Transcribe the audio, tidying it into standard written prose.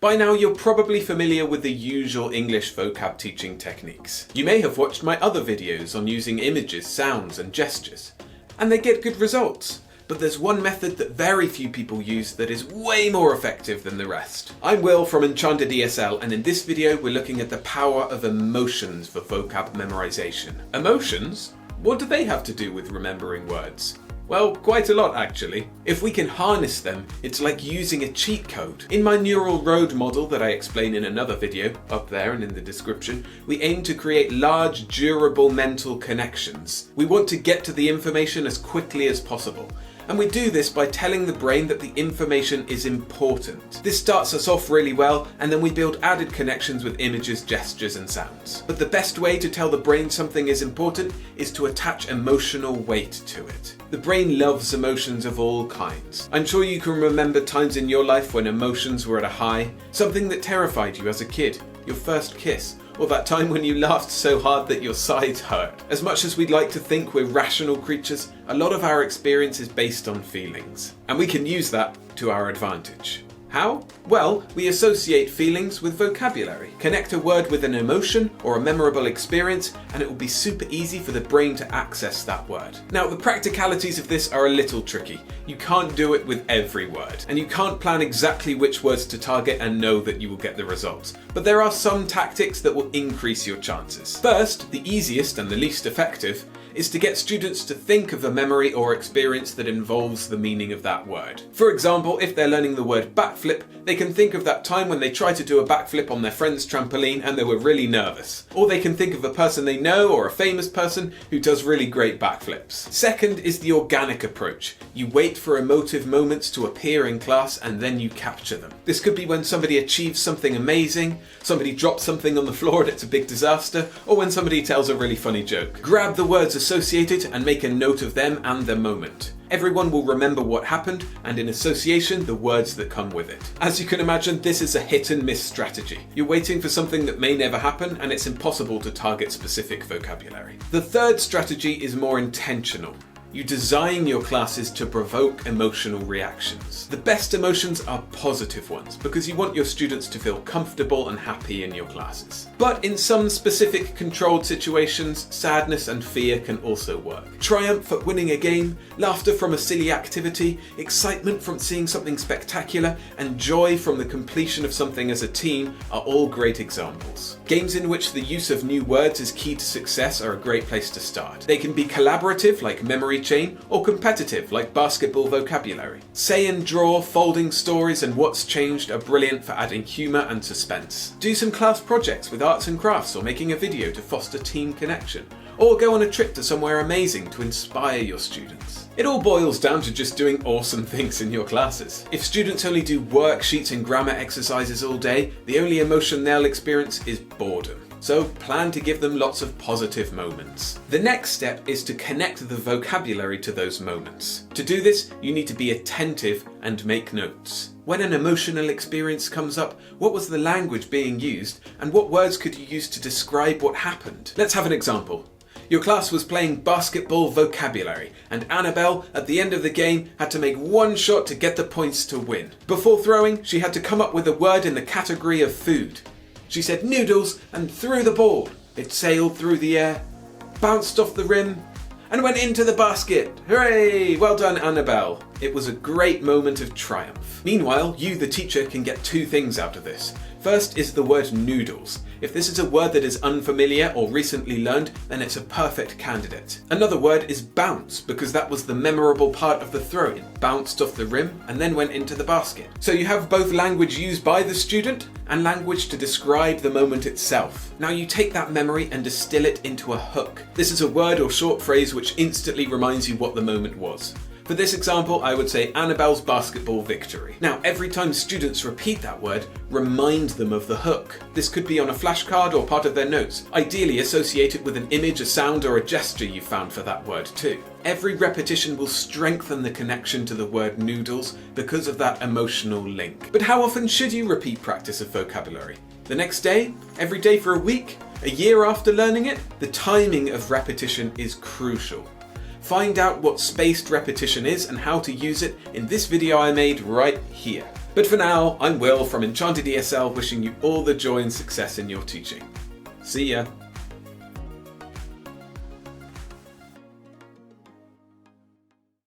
By now you're probably familiar with the usual English vocab teaching techniques. You may have watched my other videos on using images, sounds and gestures, and they get good results. But there's one method that very few people use that is way more effective than the rest. I'm Will from Enchanted ESL, and in this video we're looking at the power of emotions for vocab memorization. Emotions? What do they have to do with remembering words? Well, quite a lot actually. If we can harness them, it's like using a cheat code. In my neural road model that I explain in another video, up there and in the description, we aim to create large, durable mental connections. We want to get to the information as quickly as possible. And we do this by telling the brain that the information is important. This starts us off really well, and then we build added connections with images, gestures and sounds. But the best way to tell the brain something is important is to attach emotional weight to it. The brain loves emotions of all kinds. I'm sure you can remember times in your life when emotions were at a high, something that terrified you as a kid, your first kiss, or that time when you laughed so hard that your sides hurt. As much as we'd like to think we're rational creatures, a lot of our experience is based on feelings. And we can use that to our advantage. How? Well, we associate feelings with vocabulary. Connect a word with an emotion or a memorable experience, and it will be super easy for the brain to access that word. Now, the practicalities of this are a little tricky. You can't do it with every word, and you can't plan exactly which words to target and know that you will get the results. But there are some tactics that will increase your chances. First, the easiest and the least effective, is to get students to think of a memory or experience that involves the meaning of that word. For example, if they're learning the word backflip, they can think of that time when they tried to do a backflip on their friend's trampoline and they were really nervous. Or they can think of a person they know or a famous person who does really great backflips. Second is the organic approach. You wait for emotive moments to appear in class and then you capture them. This could be when somebody achieves something amazing, somebody drops something on the floor and it's a big disaster, or when somebody tells a really funny joke. Grab the words associated and make a note of them and the moment. Everyone will remember what happened, and in association, the words that come with it. As you can imagine, this is a hit and miss strategy. You're waiting for something that may never happen, and it's impossible to target specific vocabulary. The third strategy is more intentional. You design your classes to provoke emotional reactions. The best emotions are positive ones because you want your students to feel comfortable and happy in your classes. But in some specific controlled situations, sadness and fear can also work. Triumph at winning a game, laughter from a silly activity, excitement from seeing something spectacular, and joy from the completion of something as a team are all great examples. Games in which the use of new words is key to success are a great place to start. They can be collaborative, like memory chain, or competitive like basketball vocabulary. Say and draw, folding stories and what's changed are brilliant for adding humour and suspense. Do some class projects with arts and crafts or making a video to foster team connection. Or go on a trip to somewhere amazing to inspire your students. It all boils down to just doing awesome things in your classes. If students only do worksheets and grammar exercises all day, the only emotion they'll experience is boredom. So plan to give them lots of positive moments. The next step is to connect the vocabulary to those moments. To do this, you need to be attentive and make notes. When an emotional experience comes up, what was the language being used, and what words could you use to describe what happened? Let's have an example. Your class was playing basketball vocabulary, and Annabelle, at the end of the game, had to make one shot to get the points to win. Before throwing, she had to come up with a word in the category of food. She said noodles and threw the ball. It sailed through the air, bounced off the rim, and went into the basket. Hooray! Well done, Annabelle. It was a great moment of triumph. Meanwhile, you, the teacher, can get two things out of this. First is the word noodles. If this is a word that is unfamiliar or recently learned, then it's a perfect candidate. Another word is bounce, because that was the memorable part of the throw-in. Bounced off the rim and then went into the basket. So you have both language used by the student and language to describe the moment itself. Now you take that memory and distill it into a hook. This is a word or short phrase which instantly reminds you what the moment was. For this example, I would say Annabelle's basketball victory. Now, every time students repeat that word, remind them of the hook. This could be on a flashcard or part of their notes. Ideally, associate it with an image, a sound, or a gesture you found for that word too. Every repetition will strengthen the connection to the word noodles because of that emotional link. But how often should you repeat practice of vocabulary? The next day? Every day for a week? A year after learning it? The timing of repetition is crucial. Find out what spaced repetition is and how to use it in this video I made right here. But for now, I'm Will from Enchanted ESL wishing you all the joy and success in your teaching. See ya!